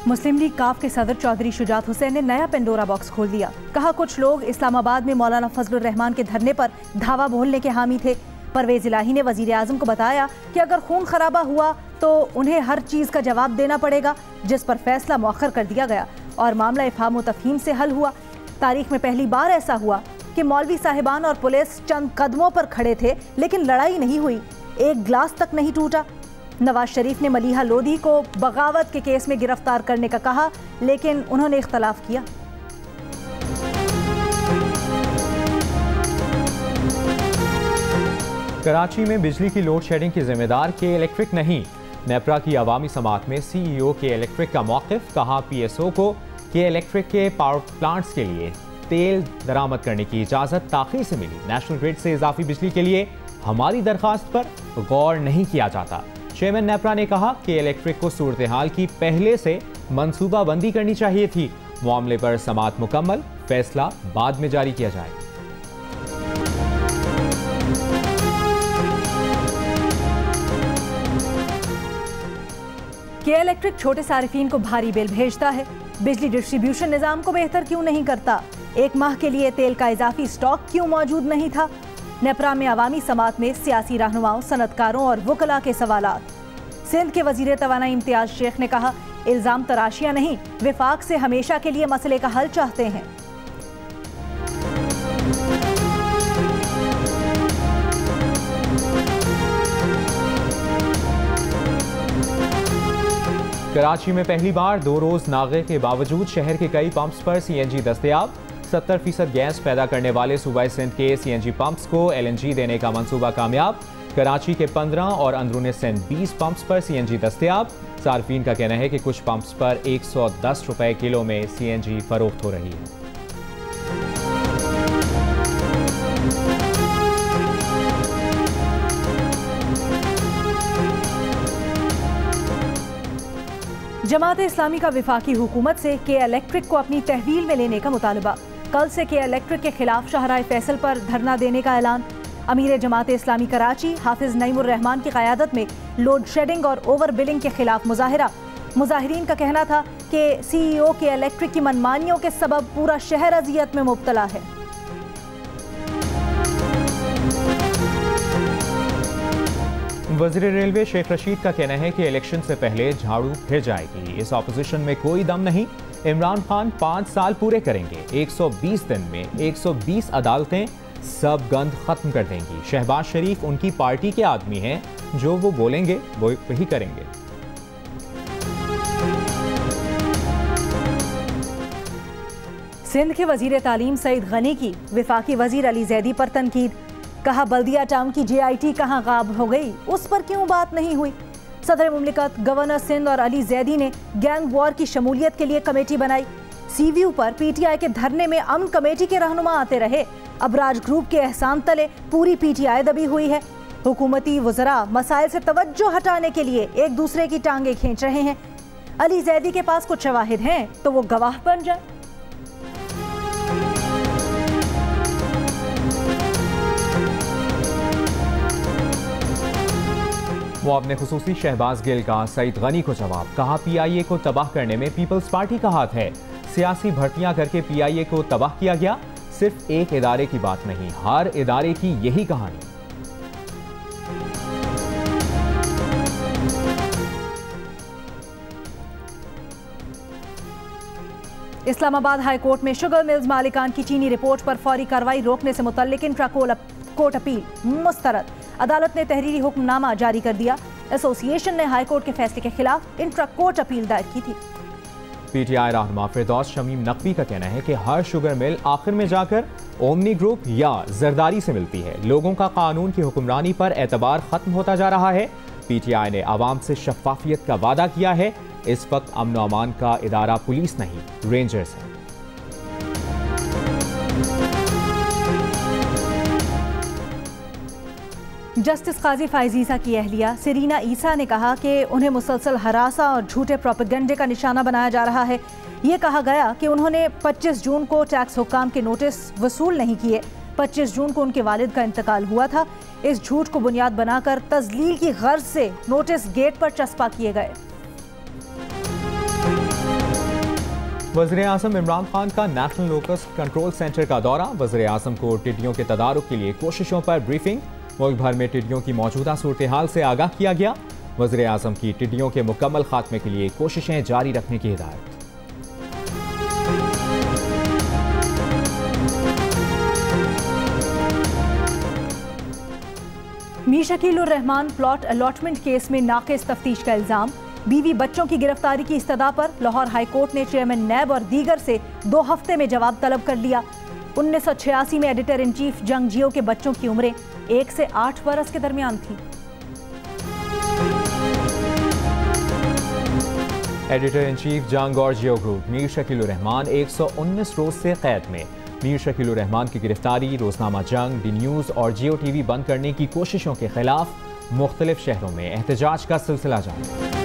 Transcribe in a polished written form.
मुस्लिम league काफ के सदर चौधरी शुजात हुसैन ने नया पेंडोरा बॉक्स खोल दिया। कहा कुछ लोग इस्लामाबाद में मौलाना फजलुर रहमान के धरने पर धावा बोलने के हामी थे। परवेज इलाही ने वजीर आजम को बताया कि अगर खून खराबा हुआ तो उन्हें हर चीज़ का जवाब देना पड़ेगा, जिस पर फैसला मौखर कर दिया गया और मामला इफ़हाम व तफहीम से हल हुआ। तारीख में पहली बार ऐसा हुआ कि मौलवी साहिबान और पुलिस चंद कदमों पर खड़े थे, लेकिन लड़ाई नहीं हुई, एक गिलास तक नहीं टूटा। नवाज शरीफ ने मलीहा लोधी को बगावत के केस में गिरफ्तार करने का कहा, लेकिन उन्होंने इख्तलाफ किया। कराची में बिजली की लोड शेडिंग की जिम्मेदार के इलेक्ट्रिक नहीं। नेपरा की अवामी समात में CEO के इलेक्ट्रिक का मौक़िफ़। कहा PSO को के इलेक्ट्रिक के पावर प्लांट्स के लिए तेल दरामद करने की इजाज़त ताख़ीर से मिली। नेशनल ग्रिड से इजाफी बिजली के लिए हमारी दरख्वास्त पर गौर नहीं किया जाता। चेयरमैन नेपरा ने कहा कि इलेक्ट्रिक को सूरत हाल की पहले से मंसूबा बंदी करनी चाहिए थी। मामले पर समाअत मुकम्मल, फैसला बाद में जारी किया जाएगा। के इलेक्ट्रिक छोटे सारिफीन को भारी बिल भेजता है। बिजली डिस्ट्रीब्यूशन निज़ाम को बेहतर क्यों नहीं करता? एक माह के लिए तेल का इजाफी स्टॉक क्यों मौजूद नहीं था? नेपरा में अवामी समात में सियासी रहनुमाओं, सनतकारों और वकला के सवालात। सिंध के वजीर तवानाई इम्तियाज शेख ने कहा, इल्ज़ाम तराशियां नहीं, विफाक से हमेशा के लिए मसले का हल चाहते हैं। कराची में पहली बार 2 रोज नागे के बावजूद शहर के कई पंप्स पर CNG दस्तयाब। 70% गैस पैदा करने वाले सूबाई सिंध के CNG पंप्स को LNG देने का मंसूबा कामयाब। कराची के 15 और अंदरूनी सिंध 20 पंप्स पर CNG दस्तयाब। सार्फिन का कहना है कि कुछ पंप्स पर 110 रुपए किलो में CNG फरोख्त हो रही है। जमात इस्लामी का विफाकी हुकूमत से के इलेक्ट्रिक को अपनी तहवील में लेने का मुतालबा। कल से के इलेक्ट्रिक के खिलाफ शाहराए फैसल पर धरना देने का ऐलान। अमीर जमात इस्लामी कराची हाफिज नईमुर रहमान की क़यादत में लोड शेडिंग और ओवर बिलिंग के खिलाफ मुजाहिरा। मुजाहिरीन का कहना था कि CEO के इलेक्ट्रिक की मनमानियों के सबब पूरा शहर अजियत में मुब्तला है। वज़ीर रेलवे शेख रशीद का कहना है कि इलेक्शन से पहले झाड़ू फिर जाएगी। इस ऑपोजिशन में कोई दम नहीं। इमरान खान 5 साल पूरे करेंगे। 120 दिन में 120 अदालतें सब गंद खत्म कर देंगी। शहबाज शरीफ उनकी पार्टी के आदमी हैं, जो वो बोलेंगे वो वही करेंगे। सिंध के वजीर तालीम सईद गनी की विफाकी वजीर अली जैदी पर तनकीद। कहा बल्दिया टाउन की JIT कहाँ गायब हो गई, उस पर क्यों बात नहीं हुई? सदर मुमलिकत गवर्नर सिंध और अली जैदी ने गैंग वॉर की शमूलियत के लिए कमेटी बनाई। CVU पर PTI के धरने में अमन कमेटी के रहनुमा आते रहे। अबराज ग्रुप के एहसान तले पूरी PTI दबी हुई है। हुकूमती वज़रा मसाइल से तवज्जो हटाने के लिए एक दूसरे की टांगे खींच रहे हैं। अली जैदी के पास कुछ शवाहिद हैं तो वो गवाह बन जाए। वो अपने खुसूसी शहबाज गिल का सईद गनी को जवाब। कहा PIA को तबाह करने में पीपल्स पार्टी का हाथ है। सियासी भर्तियां करके PIA को तबाह किया गया। सिर्फ एक इदारे की बात नहीं, हर इदारे की यही कहानी। इस्लामाबाद हाई कोर्ट में शुगर मिल्स मालिकान की चीनी रिपोर्ट पर फौरी कार्रवाई रोकने से मुतल्लिक इंट्रा कोर्ट अपील मुस्तरद। अदालत ने तहरीरी हुक्मनामा जारी कर दिया। एसोसिएशन ने हाई कोर्ट के फैसले के खिलाफ इंट्रा कोर्ट अपील दायर की थी। PTI रहनुमा फिरदौस शमीम नकवी का कहना है कि हर शुगर मिल आखिर में जाकर ओमनी ग्रुप या जरदारी से मिलती है। लोगों का कानून की हुक्मरानी पर एतबार खत्म होता जा रहा है। PTI ने आवाम से शफाफियत का वादा किया है। इस वक्त अमन व अमान का इदारा पुलिस नहीं, रेंजर्स है। जस्टिस काजी फाइजीसा की अहलिया सरीना ईसा ने कहा कि उन्हें मुसलसल हरासा और झूठे प्रोपेगेंडे का निशाना बनाया जा रहा है। ये कहा गया कि उन्होंने 25 जून को टैक्स हुक्काम के नोटिस वसूल नहीं किए। 25 जून को उनके वालिद का इंतकाल हुआ था। इस झूठ को बुनियाद बनाकर तजलील की गर्ज से नोटिस गेट पर चस्पा किए गए। वज़ीर आज़म इमरान खान का नेशनल लोकस कंट्रोल सेंटर का दौरा। वज़ीर आज़म को टिड्डियों के तदारुक के लिए कोशिशों पर ब्रीफिंग। मुल्क भर में टिड्डियों की मौजूदा सूरत हाल से आगाह किया गया। वज़ीर आज़म की टिड्डियों के मुकम्मल खात्मे के लिए कोशिशें जारी रखने की हिदायत। मीर शकील उर रहमान प्लॉट अलॉटमेंट केस में नाक़िस तफ्तीश का इल्जाम। बीवी बच्चों की गिरफ्तारी की इस्तदा पर लाहौर हाई कोर्ट ने चेयरमैन नैब और दीगर से 2 हफ्ते में जवाब तलब कर लिया। 1986 में एडिटर इन चीफ जंग जियो के बच्चों की उम्रें 1 से 8 बरस के दरमियान थी। एडिटर इन चीफ जंग और जियो ग्रुप मीर शकील उर रहमान 119 रोज से कैद में। मीर शकील उर रहमान की गिरफ्तारी, रोजनामा जंग, डी न्यूज़ और जियो टीवी बंद करने की कोशिशों के खिलाफ मुख्तलिफ शहरों में एहतजाज का सिलसिला जारी।